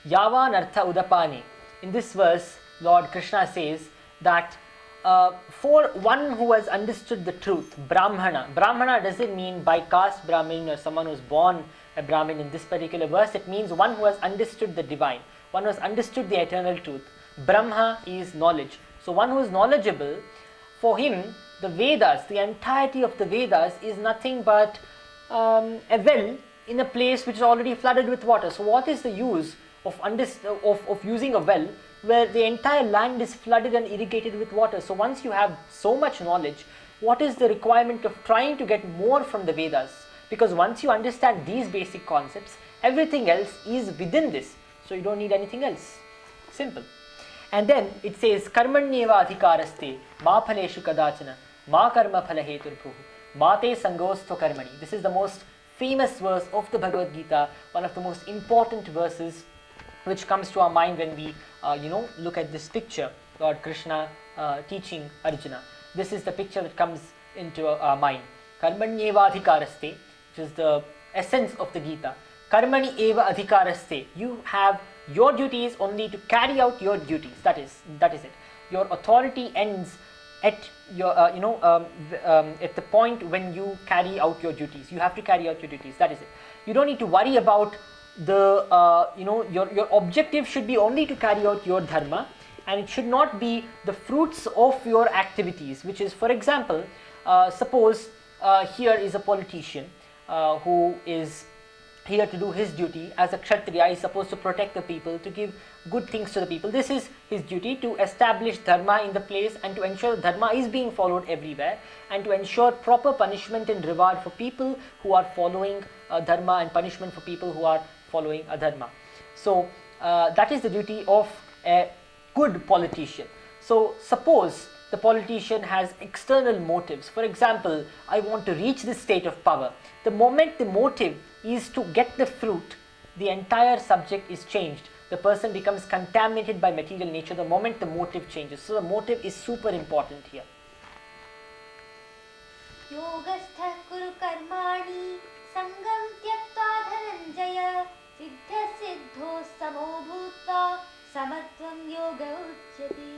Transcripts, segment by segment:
Yavan Artha Udapani. In this verse, Lord Krishna says that for one who has understood the truth, Brahmana doesn't mean by caste Brahmin or someone who's born a Brahmin in this particular verse. It means one who has understood the divine, one who has understood the eternal truth. Brahma is knowledge. So one who is knowledgeable, for him, the Vedas, the entirety of the Vedas is nothing but a well in a place which is already flooded with water. So what is the use of using a well where the entire land is flooded and irrigated with water? So once you have so much knowledge, what is the requirement of trying to get more from the Vedas? Because once you understand these basic concepts, everything else is within this. So you don't need anything else. Simple. And then it says, Karmanyeva adhikaraste, ma phaleshu kadachana, ma karma phalaheturbhuh, ma te sangostho karmani. This is the most famous verse of the Bhagavad Gita, one of the most important verses which comes to our mind when we look at this picture, Lord Krishna teaching Arjuna. This is the picture that comes into our mind. Karmanyeva adhikaraste, which is the essence of the Gita. Karmani eva adhikaraste. You have your duty is only to carry out your duties. That is it. Your authority ends at your at the point when you carry out your duties. You have to carry out your duties. That is it. You don't need to worry about the your objective should be only to carry out your dharma, and it should not be the fruits of your activities, which is, for example, suppose here is a politician who is here to do his duty as a Kshatriya. He is supposed to protect the people, to give good things to the people. This is his duty, to establish dharma in the place and to ensure dharma is being followed everywhere, and to ensure proper punishment and reward for people who are following dharma and punishment for people who are following adharma. So that is the duty of a good politician. So suppose the politician has external motives. For example, I want to reach this state of power. The moment the motive is to get the fruit, the entire subject is changed. The person becomes contaminated by material nature the moment the motive changes. So the motive is super important here. Yogastha kuru karmani sangam tyaktva dhananjaya siddha siddho samo bhutva samatvam yoga uchyati.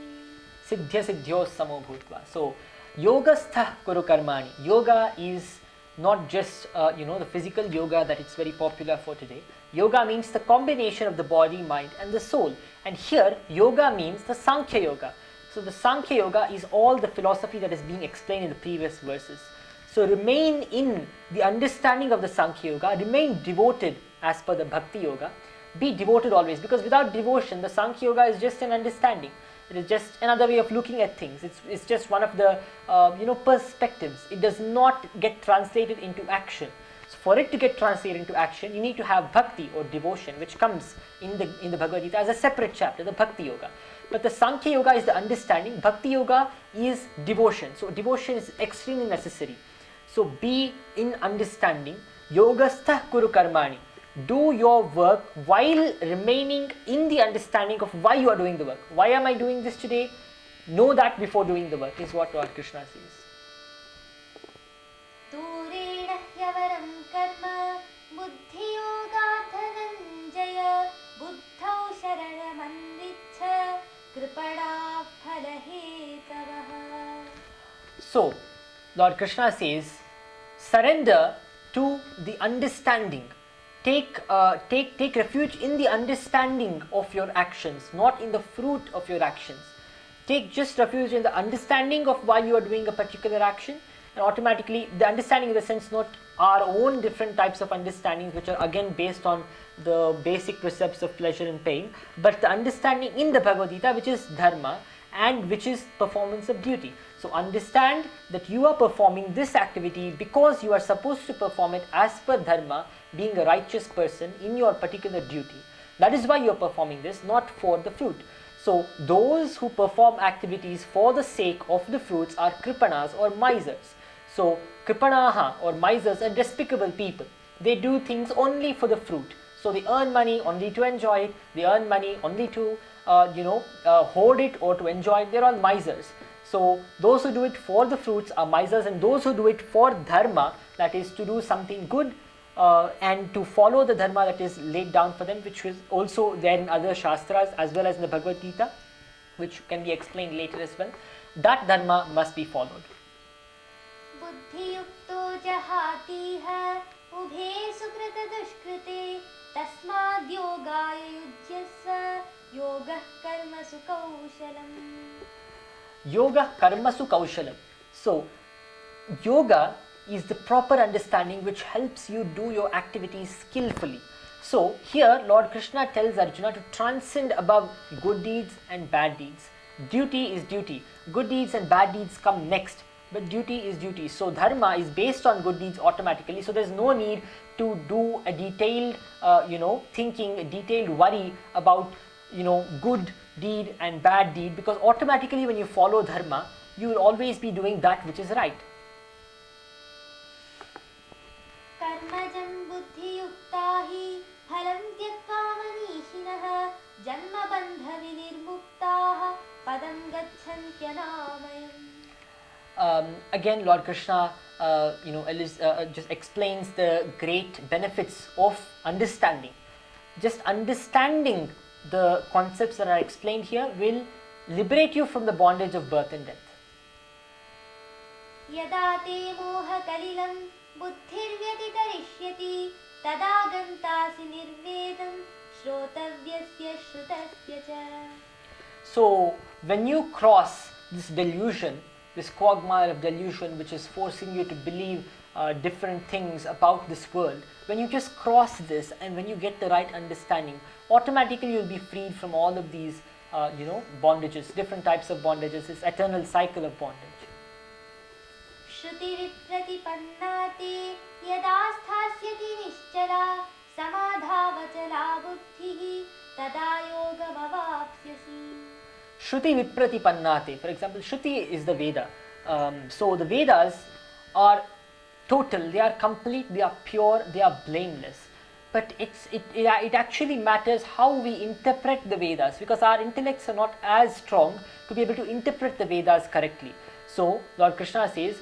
Siddhya siddhyos samo bhutva. So yogastha kuru karmani. Yoga is not just the physical yoga that it's very popular for today. Yoga means the combination of the body, mind and the soul. And here yoga means the Sankhya yoga. So the Sankhya yoga is all the philosophy that is being explained in the previous verses. So remain in the understanding of the Sankhya yoga, remain devoted as per the Bhakti yoga. Be devoted always, because without devotion the Sankhya yoga is just an understanding. It is just another way of looking at things. It's just one of the perspectives. It does not get translated into action. So for it to get translated into action, you need to have bhakti or devotion, which comes in the Bhagavad Gita as a separate chapter, the Bhakti Yoga. But the Sankhya Yoga is the understanding. Bhakti Yoga is devotion. So devotion is extremely necessary. So be in understanding. Yogastha kuru karmani. Do your work while remaining in the understanding of why you are doing the work. Why am I doing this today? Know that before doing the work, is what Lord Krishna says. Durena hyavaram karma buddhi yoga dhananjaya buddhau sharanamandiccha kripada phalahetavah. So, Lord Krishna says, surrender to the understanding. Take refuge in the understanding of your actions, not in the fruit of your actions. Take just refuge in the understanding of why you are doing a particular action, and automatically the understanding in the sense not our own different types of understandings, which are again based on the basic precepts of pleasure and pain, but the understanding in the Bhagavad Gita, which is dharma and which is performance of duty. So understand that you are performing this activity because you are supposed to perform it as per dharma, being a righteous person in your particular duty. That is why you are performing this, not for the fruit. So those who perform activities for the sake of the fruits are kripanas or misers. So kripanaha or misers are despicable people. They do things only for the fruit. So they earn money only to enjoy it. They earn money only to hoard it or to enjoy it. They're all misers. So those who do it for the fruits are misers, and those who do it for dharma, that is to do something good, and to follow the dharma that is laid down for them, which was also there in other shastras as well as in the Bhagavad Gita, which can be explained later as well. That dharma must be followed. बुद्धियुक्तो जहातीह उभे सुकृत दुष्कृते तस्माद् योगाय युज्यस्व योगः कर्मसु कौशलम्. Yoga karmasu kaushalam. So, yoga is the proper understanding which helps you do your activities skillfully. So, here Lord Krishna tells Arjuna to transcend above good deeds and bad deeds. Duty is duty. Good deeds and bad deeds come next, but duty is duty. So, dharma is based on good deeds automatically. So, there is no need to do a detailed, thinking, a detailed worry about, good deed and bad deed, because automatically when you follow dharma, you will always be doing that which is right. कर्मजं बुद्धियुक्ता हि फलं त्यक्त्वा मनीषिणः जन्मबन्धविनिर्मुक्ताः पदं गच्छन्त्यनामयम्. Again, Lord Krishna, just explains the great benefits of understanding. Just understanding the concepts that are explained here will liberate you from the bondage of birth and death. यदा ते मोहकलिलं बुद्धिर्व्यतितरिष्यति तदा गन्तासि निर्वेदं श्रोतव्यस्य श्रुतस्य च. So, when you cross this delusion, this quagmire of delusion which is forcing you to believe different things about this world, when you just cross this and when you get the right understanding, automatically you'll be freed from all of these bondages, different types of bondages, this eternal cycle of bondage. श्रुतिविप्रतिपन्ना ते यदा स्थास्यति निश्चला समाधावचला बुद्धिः तदा योगमवाप्स्यसि. Shruti Vipratipannate. For example, Shruti is the Veda. So the Vedas are total, they are complete, they are pure, they are blameless. But it actually matters how we interpret the Vedas, because our intellects are not as strong to be able to interpret the Vedas correctly. So Lord Krishna says,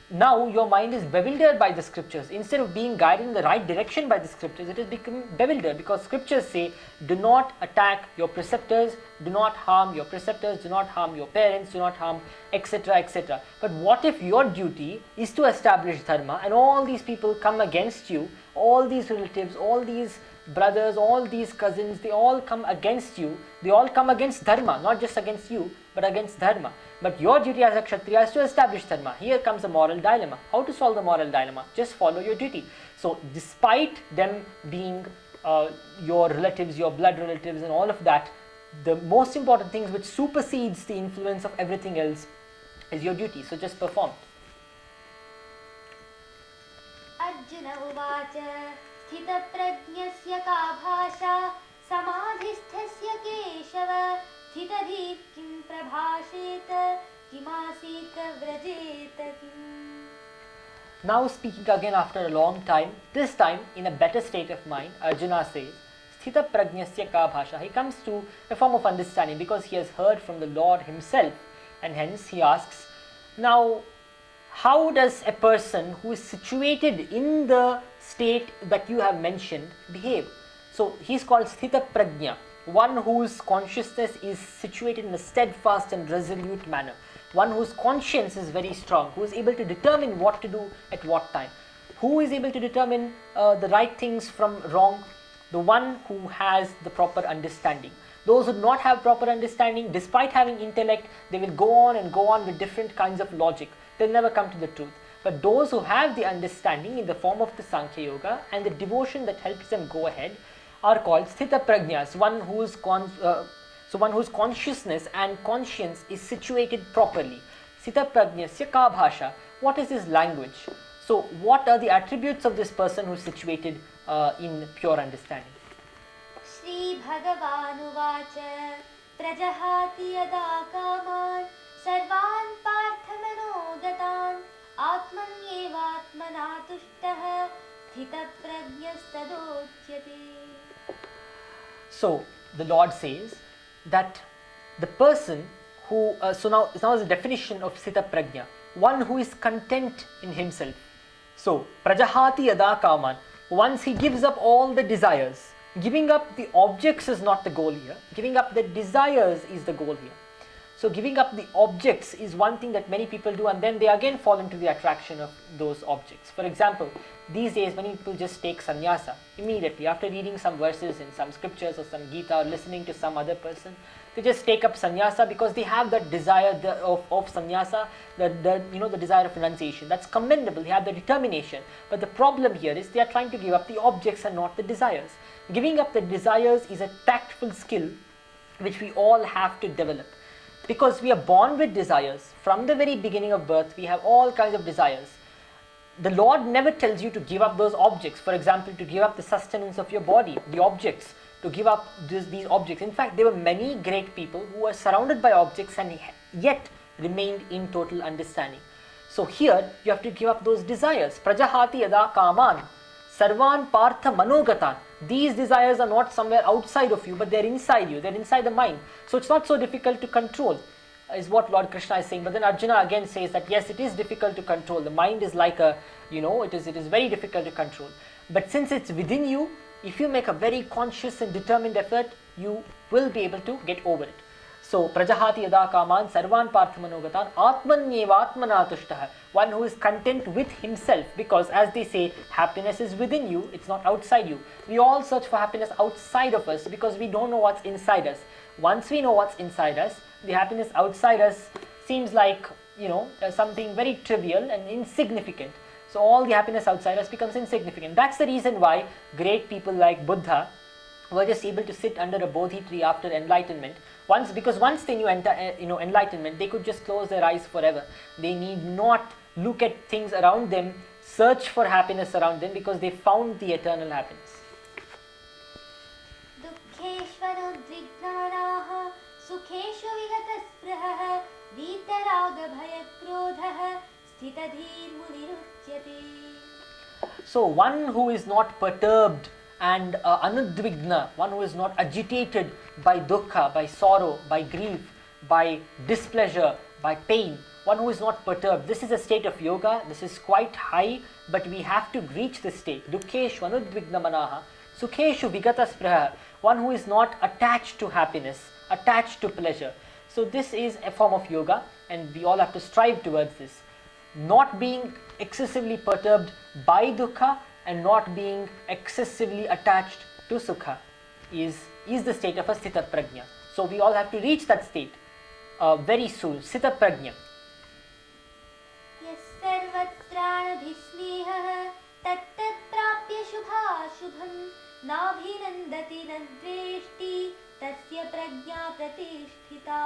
now your mind is bewildered by the scriptures. Instead of being guided in the right direction by the scriptures, it has become bewildered, because scriptures say, do not attack your preceptors, do not harm your preceptors, do not harm your parents, do not harm, etc., etc. But what if your duty is to establish dharma and all these people come against you, all these relatives, all these brothers, all these cousins, they all come against you, they all come against dharma, not just against you, but against dharma. But your duty as a Kshatriya is to establish dharma. Here comes a moral dilemma. How to solve the moral dilemma? Just follow your duty. So, despite them being your relatives, your blood relatives and all of that, the most important things which supersedes the influence of everything else is your duty. So, just perform. Arjun उवाच स्थितप्रज्ञस्य का भाषा समाधिस्थस्य केशव स्थितधीः किं प्रभाषेत किमासीत व्रजेत किम्. Now speaking again after a long time, this time in a better state of mind, Arjuna says, Sthita prajnasya ka bhasha. He comes to a form of understanding because he has heard from the Lord himself, and hence he asks, now how does a person who is situated in the state that you have mentioned behave? So he is called Sthita Prajna, one whose consciousness is situated in a steadfast and resolute manner, one whose conscience is very strong, who is able to determine what to do at what time, who is able to determine the right things from wrong, the one who has the proper understanding. Those who do not have proper understanding, despite having intellect, they will go on and go on with different kinds of logic. They'll never come to the truth. But those who have the understanding in the form of the Sankhya Yoga and the devotion that helps them go ahead are called Sthita Prajnas, one whose consciousness and conscience is situated properly. Sthita Prajnasya ka bhasha. What is his language? So what are the attributes of this person who is situated in pure understanding? Shri भगवानुवाच प्रजहाति यदा कामान् सर्वान् पार्थमनोगतान् आत्मन्येवात्मना तुष्टः स्थितप्रज्ञस्तदोच्यते. So the Lord says that the person who, now is the definition of Sthita Prajna, one who is content in himself. So, prajahati yada kaman, once he gives up all the desires, giving up the objects is not the goal here, giving up the desires is the goal here. So giving up the objects is one thing that many people do, and then they again fall into the attraction of those objects. For example, these days many people just take sannyasa immediately after reading some verses in some scriptures or some Gita or listening to some other person. They just take up sannyasa because they have that desire of sannyasa, the desire of renunciation. That's commendable. They have the determination. But the problem here is they are trying to give up the objects and not the desires. Giving up the desires is a tactful skill which we all have to develop. Because we are born with desires. From the very beginning of birth, we have all kinds of desires. The Lord never tells you to give up those objects. For example, to give up the sustenance of your body, the objects, to give up these objects. In fact, there were many great people who were surrounded by objects and yet remained in total understanding. So here, you have to give up those desires. Prajahati yada kaman, sarvan partha manogatan. These desires are not somewhere outside of you, but they're inside you, they're inside the mind. So it's not so difficult to control, is what Lord Krishna is saying. But then Arjuna again says that yes, it is difficult to control. The mind is like it is very difficult to control. But since it's within you, if you make a very conscious and determined effort, you will be able to get over it. So, prajahati yada kaman sarvan parthamanogatan atmanyeva atmana tushtah. One who is content with himself, because as they say, happiness is within you, it's not outside you. We all search for happiness outside of us because we don't know what's inside us. Once we know what's inside us, the happiness outside us seems like, something very trivial and insignificant. So all the happiness outside us becomes insignificant. That's the reason why great people like Buddha were just able to sit under a Bodhi tree after enlightenment. Once they knew enlightenment, they could just close their eyes forever. They need not look at things around them, search for happiness around them, because they found the eternal happiness. Dukkeshvanuddvignamanaha sukheshu vigatasprahah vitaragabhayakrodhah sthitadhir munirujyate. So one who is not perturbed and anudvigna, one who is not agitated by dukkha, by sorrow, by grief, by displeasure, by pain, one who is not perturbed. This is a state of yoga. This is quite high, but we have to reach this state. Dukkeshu anudvigna manaha, sukheshu vigataspraha, one who is not attached to happiness, attached to pleasure. So this is a form of yoga, and we all have to strive towards this. Not being excessively perturbed by dukkha and not being excessively attached to sukha is the state of a sthita prajna. So we all have to reach that state very soon. Sthita prajna. Yes sarvatranabhisnehah tattat prapya shubhashubham nabhinandati nadveshti tasya prajna pratisthita.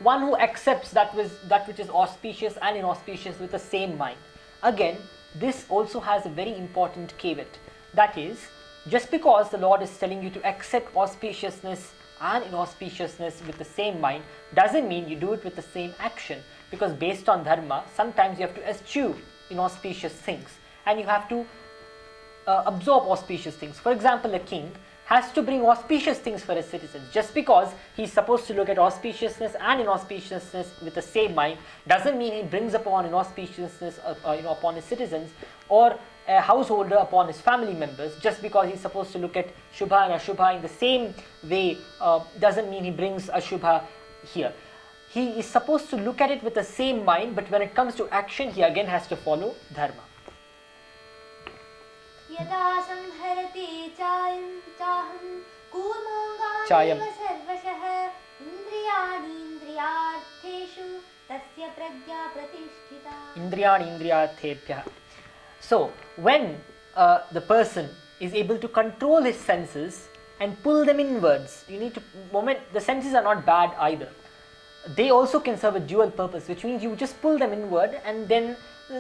One who accepts that which is auspicious and inauspicious with the same mind. Again, this also has a very important caveat. That is, just because the Lord is telling you to accept auspiciousness and inauspiciousness with the same mind, doesn't mean you do it with the same action. Because based on dharma, sometimes you have to eschew inauspicious things and you have to absorb auspicious things. For example, a king has to bring auspicious things for his citizens. Just because he's supposed to look at auspiciousness and inauspiciousness with the same mind doesn't mean he brings upon inauspiciousness upon his citizens, or a householder upon his family members. Just because he's supposed to look at Shubha and Ashubha in the same way doesn't mean he brings Ashubha here. He is supposed to look at it with the same mind, but when it comes to action, he again has to follow dharma. Yada samharate chaham kurmongani Chayam. sarvashah indriyani indriyartheshu tasya prajna pratisthita. Indriyani indriyarthebhyah. So, when the person is able to control his senses and pull them inwards, the senses are not bad either. They also can serve a dual purpose, which means you just pull them inward and then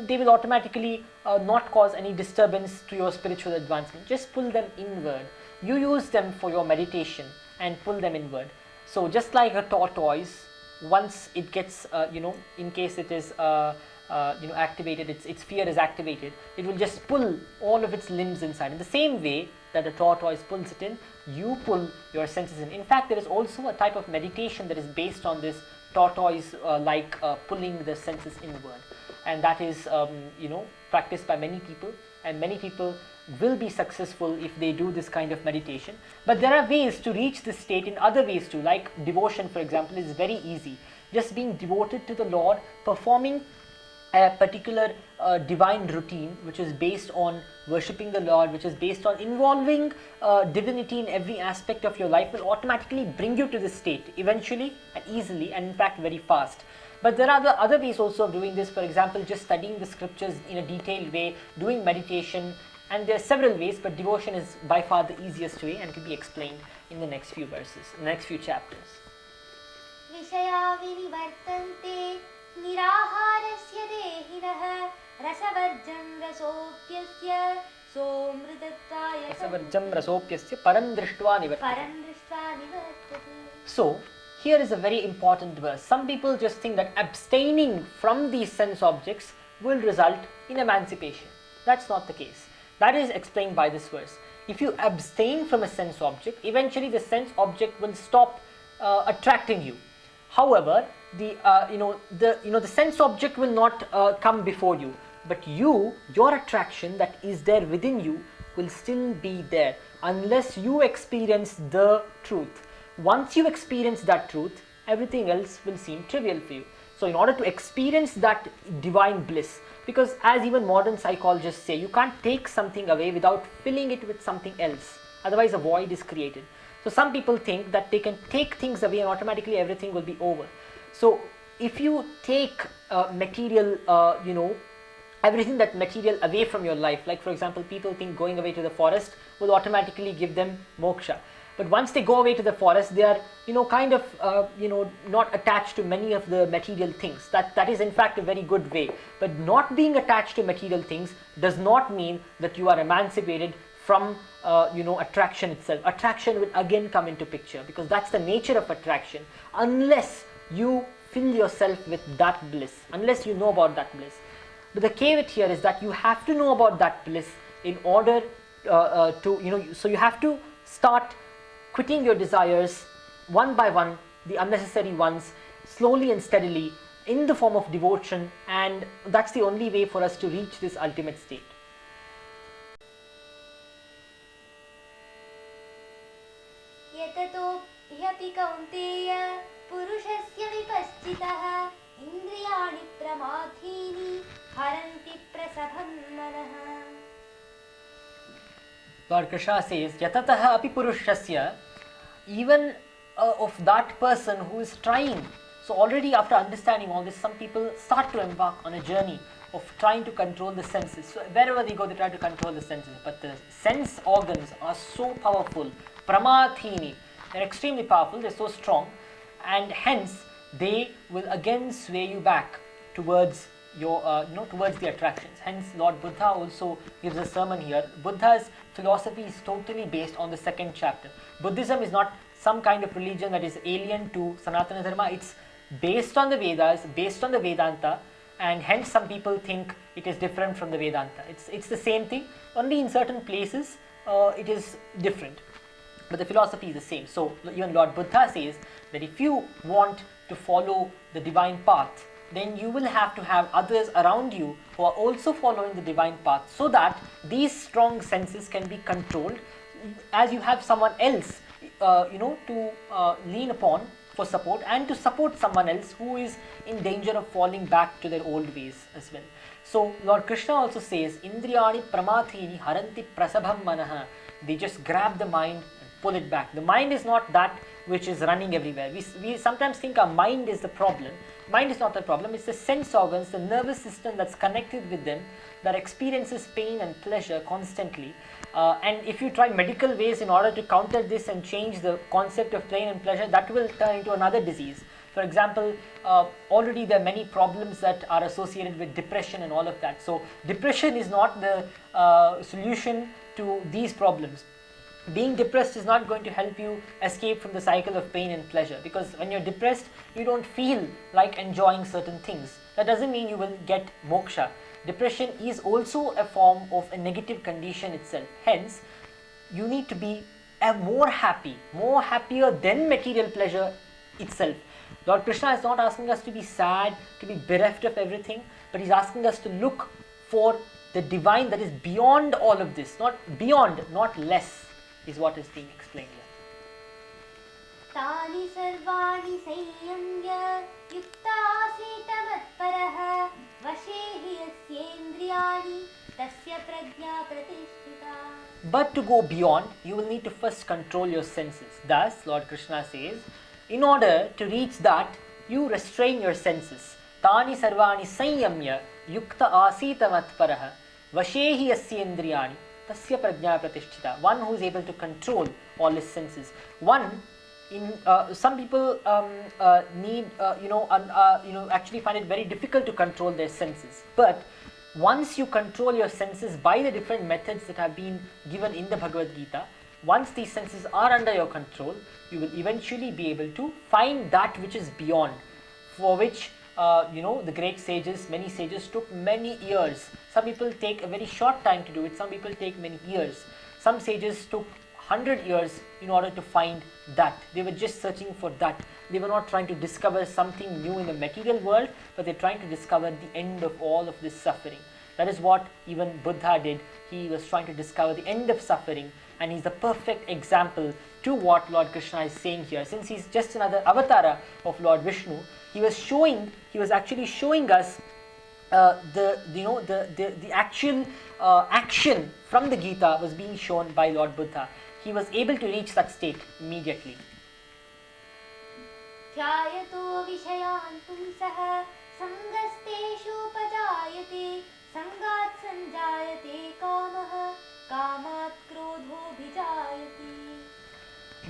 they will automatically not cause any disturbance to your spiritual advancement. Just pull them inward. You use them for your meditation and pull them inward. So just like a tortoise, once it gets, in case it is activated, its fear is activated, it will just pull all of its limbs inside. In the same way that a tortoise pulls it in, you pull your senses in. In fact, there is also a type of meditation that is based on this tortoise like pulling the senses inward. and that is practiced by many people, and many people will be successful if they do this kind of meditation. But there are ways to reach this state in other ways too, like devotion, for example, is very easy. Just being devoted to the Lord, performing a particular divine routine which is based on worshipping the Lord, which is based on involving divinity in every aspect of your life, will automatically bring you to this state eventually and easily, and in fact very fast. But there are the other ways also of doing this. For example, just studying the scriptures in a detailed way, doing meditation, and there are several ways, but devotion is by far the easiest way and can be explained in the next few verses, the next few chapters. विषया विनिवर्तन्ते निराहारस्य देहिनः रसवर्जं रसोऽप्यस्य सोऽमृतत्वाय रसवर्जं रसोऽप्यस्य परं दृष्ट्वा निवर्तते. So, here is a very important verse. Some people just think that abstaining from these sense objects will result in emancipation. That's not the case. That is explained by this verse. If you abstain from a sense object, eventually the sense object will stop attracting you. However, the sense object will not come before you, but your attraction that is there within you will still be there unless you experience the truth. Once you experience that truth, everything else will seem trivial for you. So in order to experience that divine bliss, because as even modern psychologists say, you can't take something away without filling it with something else, otherwise a void is created. So some people think that they can take things away and automatically everything will be over. So if you take material, everything that material away from your life, like for example, people think going away to the forest will automatically give them moksha. But once they go away to the forest, they are, not attached to many of the material things. That is in fact a very good way. But not being attached to material things does not mean that you are emancipated from, attraction itself. Attraction will again come into picture, because that's the nature of attraction. Unless you fill yourself with that bliss, unless you know about that bliss. But the caveat here is that you have to know about that bliss in order so you have to start quitting your desires one by one, the unnecessary ones, slowly and steadily, in the form of devotion, and that's the only way for us to reach this ultimate state. यततो ह्यपि कौन्तेय पुरुषस्य विपश्चितः इन्द्रियाणि प्रमाथीनि हरन्ति प्रसभं मनः. Lord Krishna says, Yatataha api purushasya, even of that person who is trying. So already after understanding all this, some people start to embark on a journey of trying to control the senses. So wherever they go, they try to control the senses. But the sense organs are so powerful, pramathini, they're extremely powerful, they're so strong, and hence they will again sway you back towards towards the attractions. Hence Lord Buddha also gives a sermon here. Buddha's philosophy is totally based on the second chapter. Buddhism is not some kind of religion that is alien to Sanatana Dharma. It's based on the Vedas, based on the Vedanta, and hence some people think it is different from the Vedanta. It's the same thing, only in certain places it is different, but the philosophy is the same. So even Lord Buddha says that if you want to follow the divine path, then you will have to have others around you who are also following the divine path, so that these strong senses can be controlled, as you have someone else to lean upon for support, and to support someone else who is in danger of falling back to their old ways as well. So Lord Krishna also says, Indriyani pramathini haranti prasabham manaha. They just grab the mind and pull it back. The mind is not that which is running everywhere. We sometimes think our mind is the problem. Mind is not the problem, it's the sense organs, the nervous system that's connected with them, that experiences pain and pleasure constantly. And if you try medical ways in order to counter this and change the concept of pain and pleasure, that will turn into another disease. For example, already there are many problems that are associated with depression and all of that. So depression is not the solution to these problems. Being depressed is not going to help you escape from the cycle of pain and pleasure, because when you're depressed, you don't feel like enjoying certain things. That doesn't mean you will get moksha. Depression is also a form of a negative condition itself. Hence, you need to be more happier than material pleasure itself. Lord Krishna is not asking us to be sad, to be bereft of everything, but He's asking us to look for the divine that is beyond all of this. Not beyond, not less, is what is being explained here. तानि सर्वाणि संयम्य युक्तासीत मत्परः वशे हि यस्येन्द्रियाणि तस्य प्रज्ञा प्रतिष्ठिता. But to go beyond, you will need to first control your senses. Thus, Lord Krishna says, in order to reach that, you restrain your senses. Tani sarvani sanyamya yukta asita matparaha vashehi yasyendriyani tasya prajna pratishtita. One who is able to control all his senses. Some people actually find it very difficult to control their senses. But once you control your senses by the different methods that have been given in the Bhagavad Gita, once these senses are under your control, you will eventually be able to find that which is beyond, for which the great sages, many sages took many years. Some people take a very short time to do it, some people take many years. Some sages took 100 years in order to find that. They were just searching for that. They were not trying to discover something new in the material world, but they're trying to discover the end of all of this suffering. That is what even Buddha did. He was trying to discover the end of suffering, and he's the perfect example to what Lord Krishna is saying here. Since he's just another avatara of Lord Vishnu, he was actually showing us the actual action from the Gita was being shown by Lord Buddha. He was able to reach that state immediately. ध्यायतो विषयान् पुंसः सङ्गस्तेषूपजायते सङ्गात् सञ्जायते कामः कामात् क्रोधोऽभिजायते.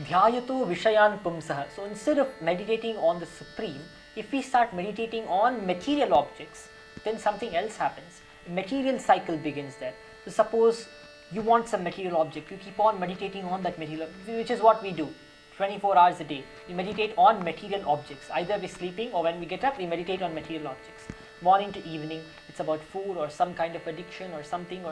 Dhyayato Vishayan Pumsaha. So instead of meditating on the Supreme, if we start meditating on material objects, then something else happens. A material cycle begins there. So suppose you want some material object, you keep on meditating on that material, which is what we do 24 hours a day. We meditate on material objects. Either we're sleeping or when we get up, we meditate on material objects. Morning to evening, it's about food or some kind of addiction or something.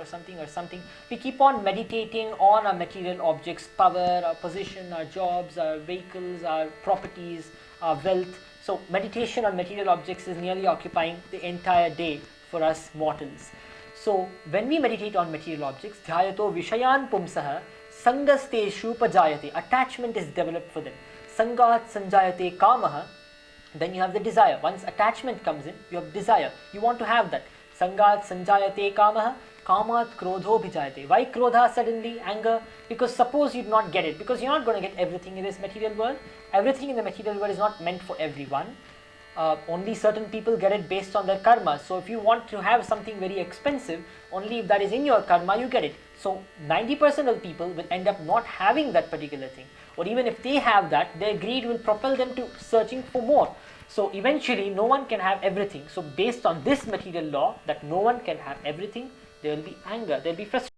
We keep on meditating on our material objects, power, our position, our jobs, our vehicles, our properties, our wealth. So meditation on material objects is nearly occupying the entire day for us mortals. So when we meditate on material objects, dhyayato vishayan pumsaha sangasteshu pajayate, attachment is developed for them. Sangat sanjayate kamaha, then you have the desire. Once attachment comes in, you have desire. You want to have that. Sangat sanjayate kamaha, kamat krodho bhijayate. Why krodha suddenly? Anger? Because suppose you do not get it, because you're not going to get everything in this material world. Everything in the material world is not meant for everyone. Only certain people get it based on their karma. So if you want to have something very expensive, only if that is in your karma, you get it. So 90% of people will end up not having that particular thing. Or even if they have that, their greed will propel them to searching for more. So eventually, no one can have everything. So based on this material law, that no one can have everything, there will be anger, there will be frustration.